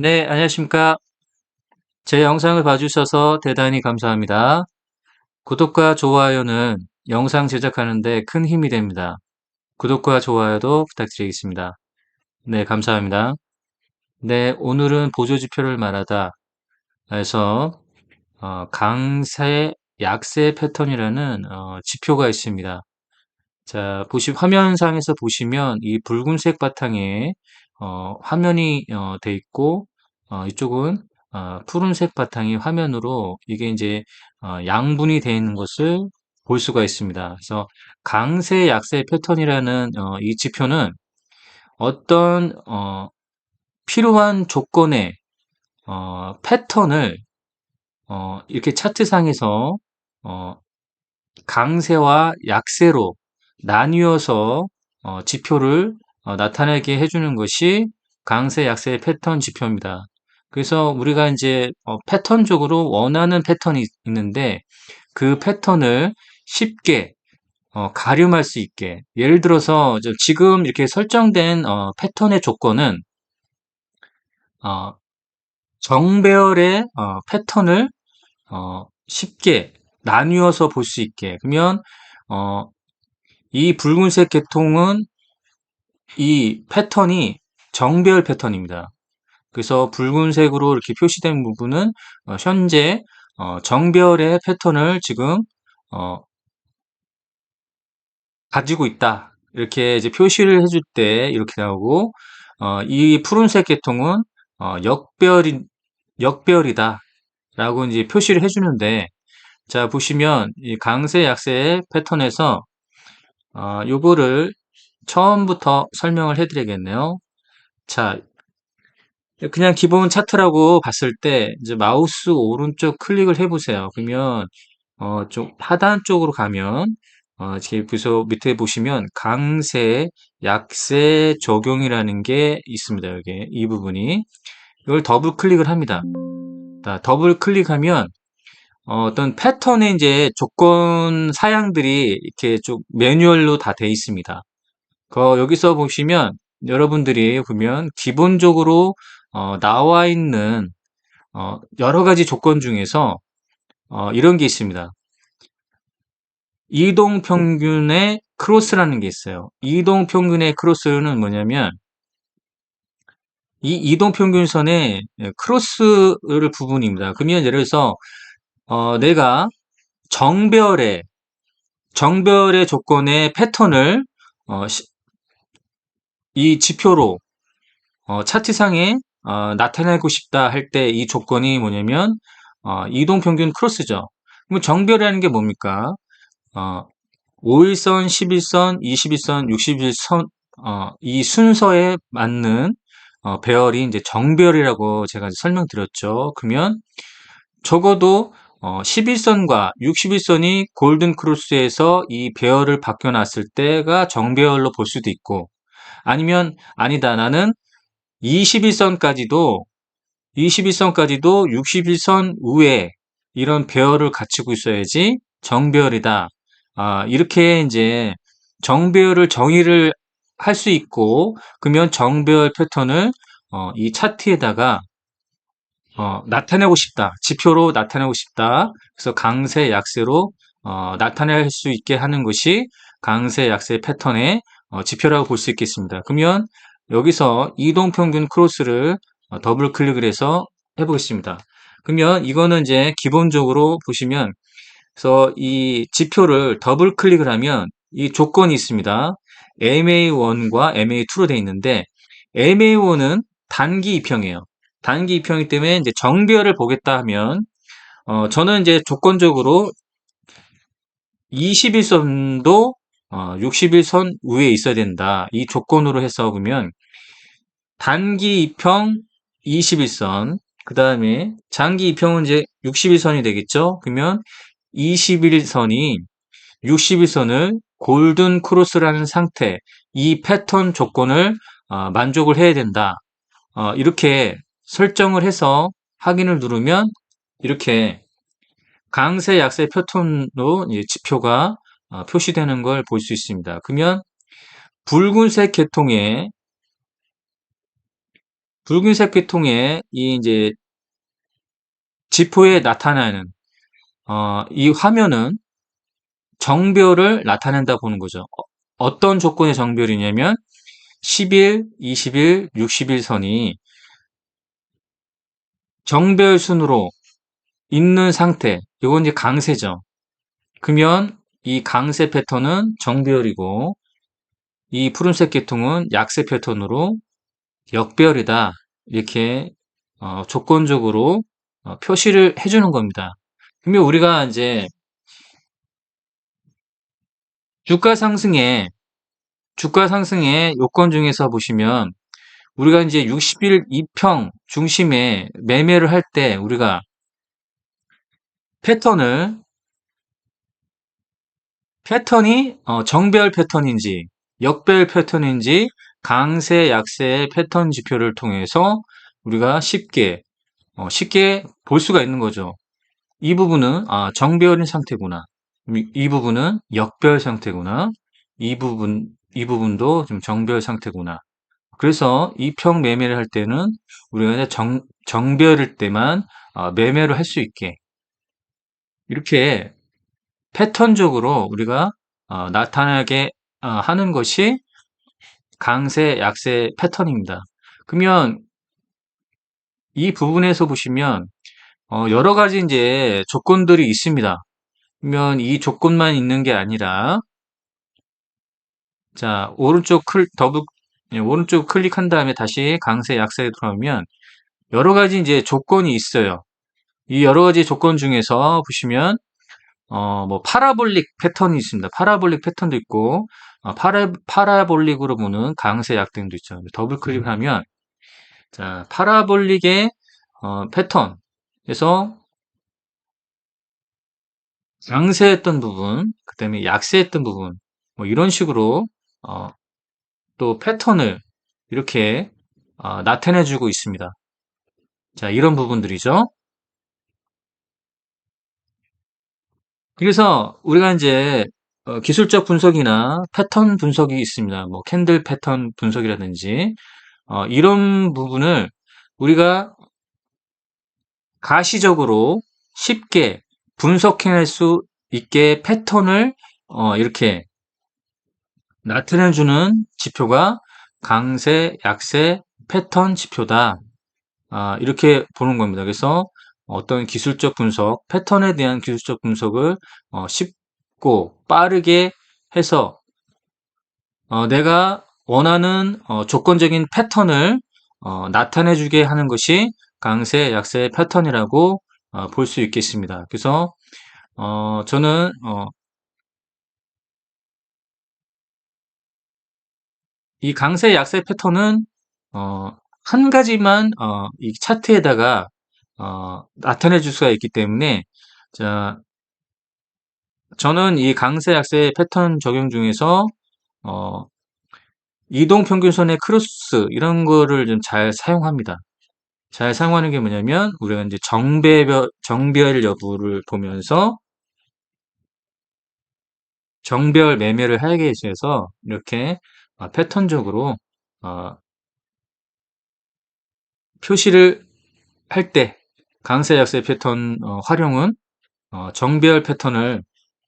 네, 안녕하십니까. 제 영상을 봐주셔서 대단히 감사합니다. 구독과 좋아요는 영상 제작하는 데 큰 힘이 됩니다. 구독과 좋아요도 부탁드리겠습니다. 네, 감사합니다. 네, 오늘은 보조지표를 말하다 해서 강세, 약세 패턴이라는 지표가 있습니다. 자, 화면상에서 보시면 이 붉은색 바탕에 화면이 돼 있고 이쪽은 푸른색 바탕이 화면으로 이게 이제 양분이 되어 있는 것을 볼 수가 있습니다. 그래서 강세, 약세 패턴이라는 이 지표는 어떤 필요한 조건의 패턴을 이렇게 차트상에서 어, 강세와 약세로 나뉘어서 지표를 나타내게 해주는 것이 강세, 약세 패턴 지표입니다. 그래서 우리가 이제 패턴적으로 원하는 패턴이 있는데 그 패턴을 쉽게 가늠할 수 있게 예를 들어서 지금 이렇게 설정된 패턴의 조건은 어, 정배열의 패턴을 쉽게 나뉘어서 볼 수 있게 그러면 어, 이 붉은색 계통은 이 패턴이 정배열 패턴입니다. 그래서 붉은색으로 이렇게 표시된 부분은 현재 정배열의 패턴을 지금 어, 가지고 있다. 이렇게 이제 표시를 해줄 때 이렇게 나오고 이 푸른색 계통은 역배열이다. 라고 이제 표시를 해주는데 자 보시면 이 강세 약세 패턴에서 요거를 처음부터 설명을 해드리겠네요. 자, 그냥 기본 차트라고 봤을 때 이제 마우스 오른쪽 클릭을 해보세요. 그러면 좀 하단 쪽으로 가면 이렇게 밑에 보시면 강세, 약세 적용이라는 게 있습니다. 여기 이 부분이 이걸 더블 클릭을 합니다. 자, 더블 클릭하면 어떤 패턴의 이제 조건 사양들이 이렇게 좀 매뉴얼로 다 돼 있습니다. 여기서 보시면 여러분들이 보면 기본적으로 나와 있는 여러 가지 조건 중에서 이런 게 있습니다. 이동평균의 크로스라는 게 있어요. 이동평균의 크로스는 뭐냐면 이 이동평균선의 크로스를 부분입니다. 그러면 예를 들어서 내가 정배열의 조건의 패턴을 어, 이 지표로 차트상에 나타내고 싶다 할 때 이 조건이 뭐냐면 이동평균 크로스죠. 그럼 정배열이라는 게 뭡니까? 어, 5일선, 11선, 21선, 61선 이 순서에 맞는 배열이 이제 정배열이라고 제가 설명드렸죠. 그러면 적어도 11선과 61선이 골든 크로스에서 이 배열을 바뀌어놨을 때가 정배열로 볼 수도 있고 아니면 아니다 나는 21선까지도 61선 우에 이런 배열을 갖추고 있어야지 정배열이다. 이렇게 이제 정배열을 정의를 할 수 있고 그러면 정배열 패턴을 이 차트에다가 나타내고 싶다. 지표로 나타내고 싶다. 그래서 강세, 약세로 나타낼 수 있게 하는 것이 강세, 약세 패턴의 지표라고 볼 수 있겠습니다. 그러면 여기서 이동평균 크로스를 더블 클릭을 해서 해보겠습니다. 그러면 이거는 이제 기본적으로 보시면 그래서 이 지표를 더블 클릭을 하면 이 조건이 있습니다. MA1과 MA2로 되어 있는데 MA1은 단기 입형이에요. 단기 입형이기 때문에 이제 정배열을 보겠다 하면 저는 이제 조건적으로 21선도 61선 위에 있어야 된다. 이 조건으로 해서 보면 단기 입형 21선 그 다음에 장기 입형은 이제 61선이 되겠죠. 그러면 21선이 61선을 골든 크로스라는 상태 이 패턴 조건을 만족을 해야 된다. 이렇게 설정을 해서 확인을 누르면 이렇게 강세, 약세 패턴으로 이제 지표가 표시되는 걸 볼 수 있습니다. 그러면 붉은색 계통의 붉은색 계통의 이 이제 지표에 나타나는 이 화면은 정별을 나타낸다 보는 거죠. 어떤 조건의 정별이냐면 10일, 20일, 60일 선이 정별 순으로 있는 상태. 이건 이제 강세죠. 그러면 이 강세 패턴은 정별이고 이 푸른색 계통은 약세 패턴으로 역별이다. 이렇게 조건적으로 표시를 해주는 겁니다. 그러면 우리가 이제 주가 상승의 요건 중에서 보시면 우리가 이제 60일 이평 중심에 매매를 할 때 우리가 패턴이 정별 패턴인지 역별 패턴인지 강세 약세의 패턴 지표를 통해서 우리가 쉽게 볼 수가 있는 거죠. 이 부분은 정별인 상태구나. 이 부분은 역별 상태구나. 이 부분도 좀 정별 상태구나. 그래서 이평 매매를 할 때는 우리가 이제 정별일 때만 매매를 할 수 있게 이렇게 패턴적으로 우리가 나타나게 하는 것이 강세, 약세 패턴입니다. 그러면 이 부분에서 보시면 여러 가지 이제 조건들이 있습니다. 그러면 이 조건만 있는 게 아니라 자 오른쪽 클릭한 다음에 다시 강세, 약세에 들어오면 여러 가지 이제 조건이 있어요. 이 여러 가지 조건 중에서 보시면 뭐 파라볼릭 패턴이 있습니다. 파라볼릭 패턴도 있고 파라볼릭으로 보는 강세 약등도 있죠. 더블 클릭하면 자 파라볼릭의 패턴에서 강세했던 부분, 그다음에 약세했던 부분, 뭐 이런 식으로 어, 또 패턴을 이렇게 나타내주고 있습니다. 자 이런 부분들이죠. 그래서 우리가 이제 기술적 분석이나 패턴 분석이 있습니다. 뭐 캔들 패턴 분석이라든지 이런 부분을 우리가 가시적으로 쉽게 분석해낼 수 있게 패턴을 이렇게 나타내주는 지표가 강세, 약세, 패턴 지표다. 이렇게 보는 겁니다. 그래서 어떤 기술적 분석, 패턴에 대한 기술적 분석을 쉽고 빠르게 해서 내가 원하는 조건적인 패턴을 나타내주게 하는 것이 강세, 약세 패턴이라고 볼 수 있겠습니다. 그래서 저는 이 강세, 약세 패턴은 한 가지만 이 차트에다가 나타내 줄 수가 있기 때문에 자, 저는 이 강세, 약세 패턴 적용 중에서 어, 이동평균선의 크로스 이런 거를 좀 잘 사용합니다. 잘 사용하는 게 뭐냐면 우리가 이제 정별 여부를 보면서 정별 매매를 하게 해서 이렇게 패턴적으로 어, 표시를 할 때 강세 약세 패턴 활용은 정별 패턴을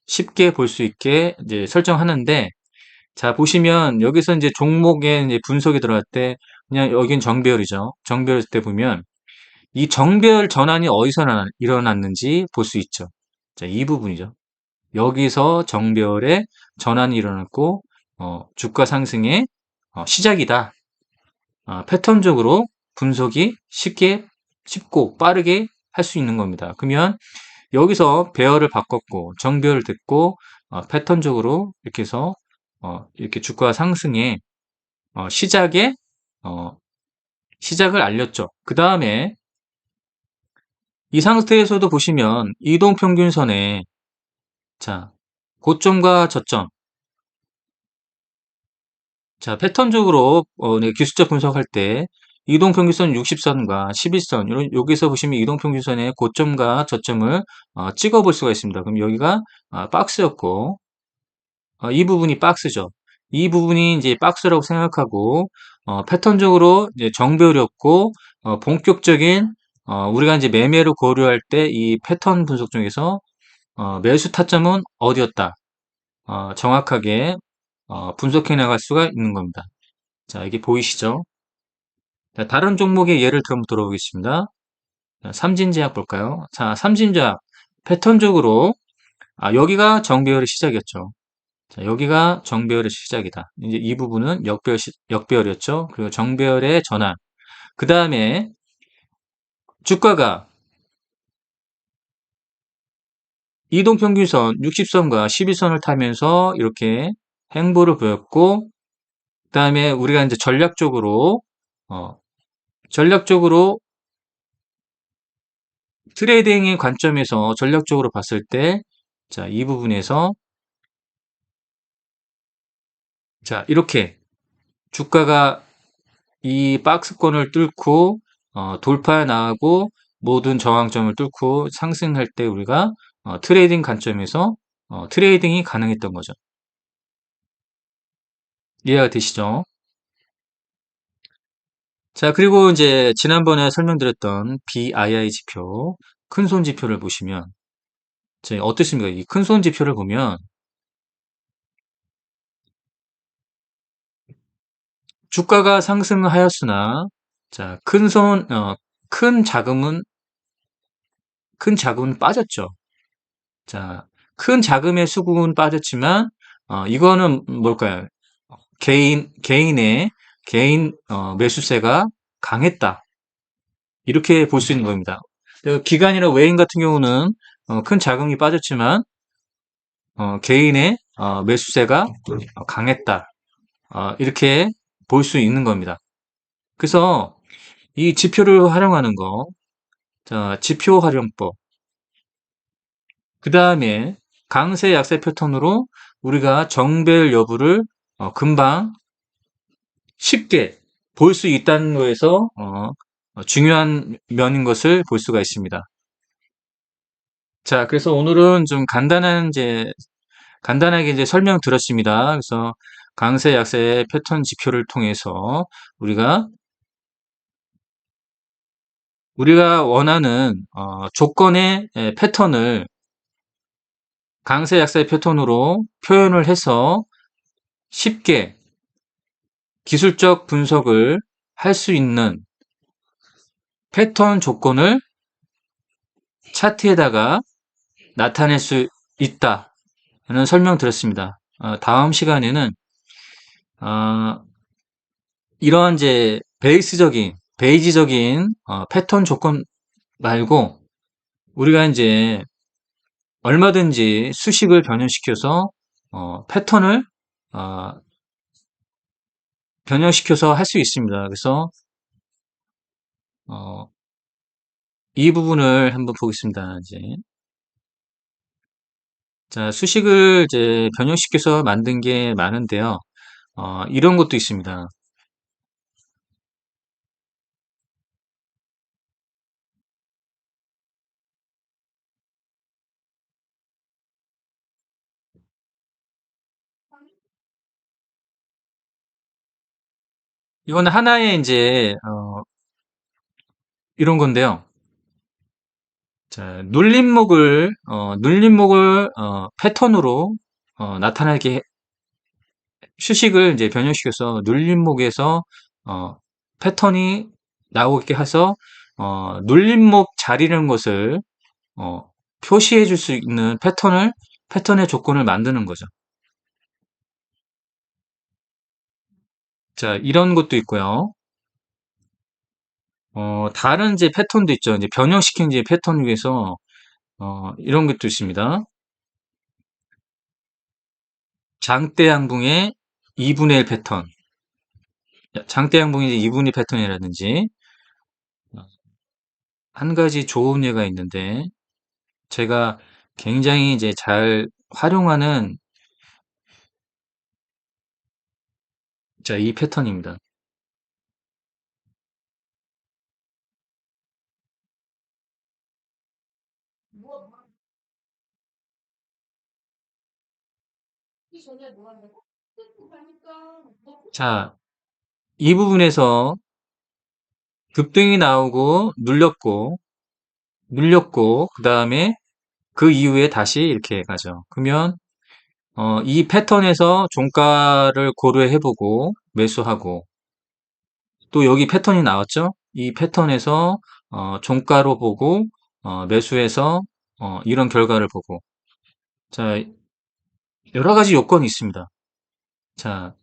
쉽게 볼 수 있게 이제 설정하는데 자 보시면 여기서 이제 종목에 이제 분석이 들어갈 때 그냥 여긴 정별이죠. 정별 때 보면 이 정별 전환이 어디서 일어났는지 볼 수 있죠. 자, 이 부분이죠. 여기서 정별의 전환이 일어났고 주가 상승의 시작이다. 패턴적으로 분석이 쉽고 빠르게 할 수 있는 겁니다. 그러면 여기서 배열을 바꿨고 정배열을 됐고 패턴적으로 이렇게 해서 이렇게 주가 상승의 시작에 시작을 알렸죠. 그 다음에 이 상태에서도 보시면 이동평균선에 자 고점과 저점 자 패턴적으로 네, 기술적 분석할 때 이동평균선 60선과 11선 여기서 보시면 이동평균선의 고점과 저점을 찍어 볼 수가 있습니다. 그럼 여기가 박스였고 이 부분이 박스죠. 이 부분이 이제 박스라고 생각하고 패턴적으로 이제 정배열이었고, 본격적인, 우리가 이제 매매를 고려할 때 이 패턴 분석 중에서, 매수 타점은 어디였다. 정확하게, 분석해 나갈 수가 있는 겁니다. 자, 이게 보이시죠? 자, 다른 종목의 예를 한번 들어보겠습니다. 자, 삼진제약 볼까요? 자, 삼진제약. 패턴적으로, 여기가 정배열의 시작이었죠. 자, 여기가 정배열의 시작이다. 이제 이 부분은 역배열이었죠. 그리고 정배열의 전환. 그 다음에 주가가 이동평균선 60선과 11선을 타면서 이렇게 행보를 보였고, 그 다음에 우리가 이제 어, 전략적으로 트레이딩의 관점에서 전략적으로 봤을 때, 자, 이 부분에서, 자, 이렇게 주가가 이 박스권을 뚫고, 돌파 나가고, 모든 저항점을 뚫고 상승할 때 우리가 트레이딩 관점에서 트레이딩이 가능했던 거죠. 이해가 되시죠? 자, 그리고 이제 지난번에 설명드렸던 BII 지표, 큰손 지표를 보시면, 어떻습니까? 이 큰손 지표를 보면, 주가가 상승하였으나, 자, 큰 자금은, 큰 자금은 빠졌죠. 자, 큰 자금의 수급은 빠졌지만, 이거는 뭘까요? 개인, 매수세가 강했다. 이렇게 볼 수 있는 겁니다. 기관이나 외인 같은 경우는 큰 자금이 빠졌지만 개인의 매수세가 강했다. 이렇게 볼 수 있는 겁니다. 그래서 이 지표를 활용하는 거, 자, 지표 활용법, 그 다음에 강세 약세 패턴으로 우리가 정배열 여부를 금방 쉽게 볼 수 있다는 거에서 중요한 면인 것을 볼 수가 있습니다. 자, 그래서 오늘은 좀 간단하게 이제 설명 들었습니다. 그래서 강세, 약세 패턴 지표를 통해서 우리가 우리가 원하는 조건의 패턴을 강세, 약세 패턴으로 표현을 해서 쉽게 기술적 분석을 할 수 있는 패턴 조건을 차트에다가 나타낼 수 있다는 설명 드렸습니다. 다음 시간에는 어, 이러한 이제 베이지적인 패턴 조건 말고 우리가 이제 얼마든지 수식을 변형시켜서 패턴을 어, 변형시켜서 할 수 있습니다. 그래서 어, 이 부분을 한번 보겠습니다. 이제 자, 수식을 이제 변형시켜서 만든 게 많은데요. 이런 것도 있습니다. 이거는 하나의 이제 이런 건데요. 자, 눌림목을 패턴으로 나타나게 수식을 이제 변형시켜서 눌림목에서 어, 패턴이 나오게 해서 눌림목 자리라는 것을 어, 표시해 줄 수 있는 패턴의 조건을 만드는 거죠. 자, 이런 것도 있고요. 다른 이제 패턴도 있죠. 이제 변형시킨 이제 패턴 중에서 이런 것도 있습니다. 장대 양봉의 2분의 1 패턴. 장대 양봉의 2분의 1 패턴이라든지 한 가지 좋은 예가 있는데 제가 굉장히 이제 잘 활용하는 자, 이 패턴입니다. 자, 이 부분에서 급등이 나오고 눌렸고 그 다음에 그 이후에 다시 이렇게 가죠. 그러면 이 패턴에서 종가를 고려해보고 매수하고 또 여기 패턴이 나왔죠. 이 패턴에서 종가로 보고 매수해서 이런 결과를 보고 자 여러 가지 요건이 있습니다. 자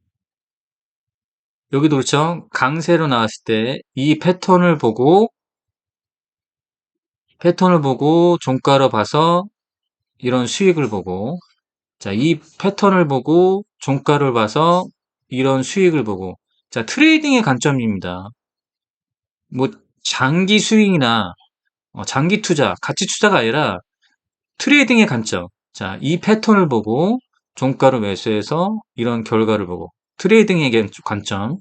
여기도 그렇죠. 강세로 나왔을 때 이 패턴을 보고 종가로 봐서 이런 수익을 보고 자, 이 패턴을 보고 종가를 봐서 이런 수익을 보고 자, 트레이딩의 관점입니다. 뭐 장기 수익이나 장기 투자, 가치 투자가 아니라 트레이딩의 관점. 자, 이 패턴을 보고 종가로 매수해서 이런 결과를 보고 트레이딩의 관점.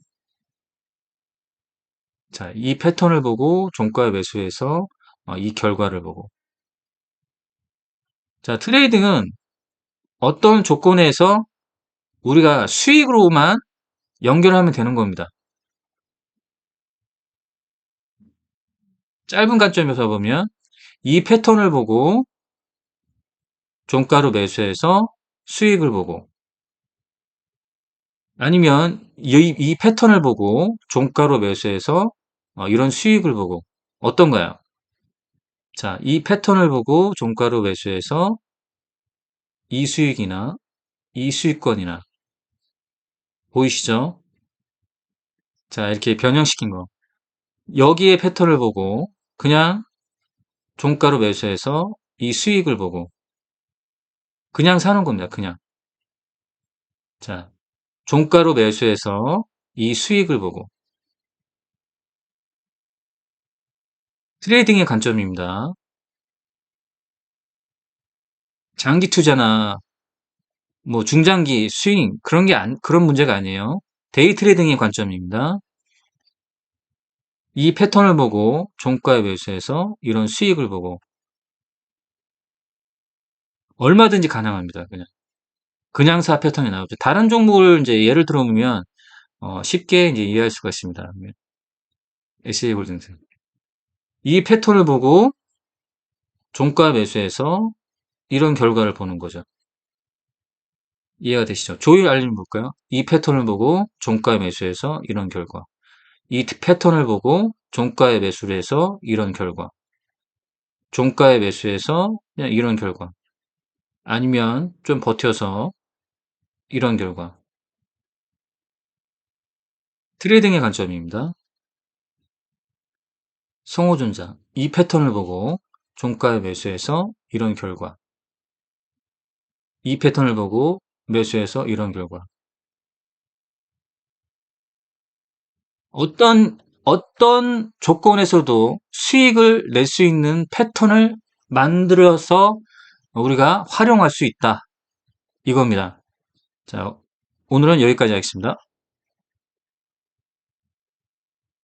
자, 이 패턴을 보고 종가에 매수해서 이 결과를 보고. 자, 트레이딩은 어떤 조건에서 우리가 수익으로만 연결하면 되는 겁니다. 짧은 관점에서 보면 이 패턴을 보고 종가로 매수해서 수익을 보고 아니면 이 패턴을 보고 종가로 매수해서 이런 수익을 보고 어떤가요? 자, 이 패턴을 보고 종가로 매수해서 이 수익이나 이 수익권이나 보이시죠? 자, 이렇게 변형시킨 거. 여기에 패턴을 보고 그냥 종가로 매수해서 이 수익을 보고 그냥 사는 겁니다. 그냥. 자, 종가로 매수해서 이 수익을 보고 트레이딩의 관점입니다. 장기 투자나 뭐 중장기 스윙 그런 문제가 아니에요. 데이 트레이딩의 관점입니다. 이 패턴을 보고 종가에 매수해서 이런 수익을 보고 얼마든지 가능합니다. 그냥 사 패턴이 나오죠. 다른 종목을 이제 예를 들어 보면 쉽게 이제 이해할 수가 있습니다. SA홀딩스 이 패턴을 보고 종가 매수해서 이런 결과를 보는 거죠. 이해가 되시죠? 조일 알림 볼까요? 이 패턴을 보고 종가에 매수해서 이런 결과. 이 패턴을 보고 종가에 매수를 해서 이런 결과. 종가에 매수해서 그냥 이런 결과. 아니면 좀 버텨서 이런 결과. 트레이딩의 관점입니다. 성호전자. 이 패턴을 보고 종가에 매수해서 이런 결과. 이 패턴을 보고 매수해서 이런 결과. 어떤 조건에서도 수익을 낼 수 있는 패턴을 만들어서 우리가 활용할 수 있다. 이겁니다. 자, 오늘은 여기까지 하겠습니다.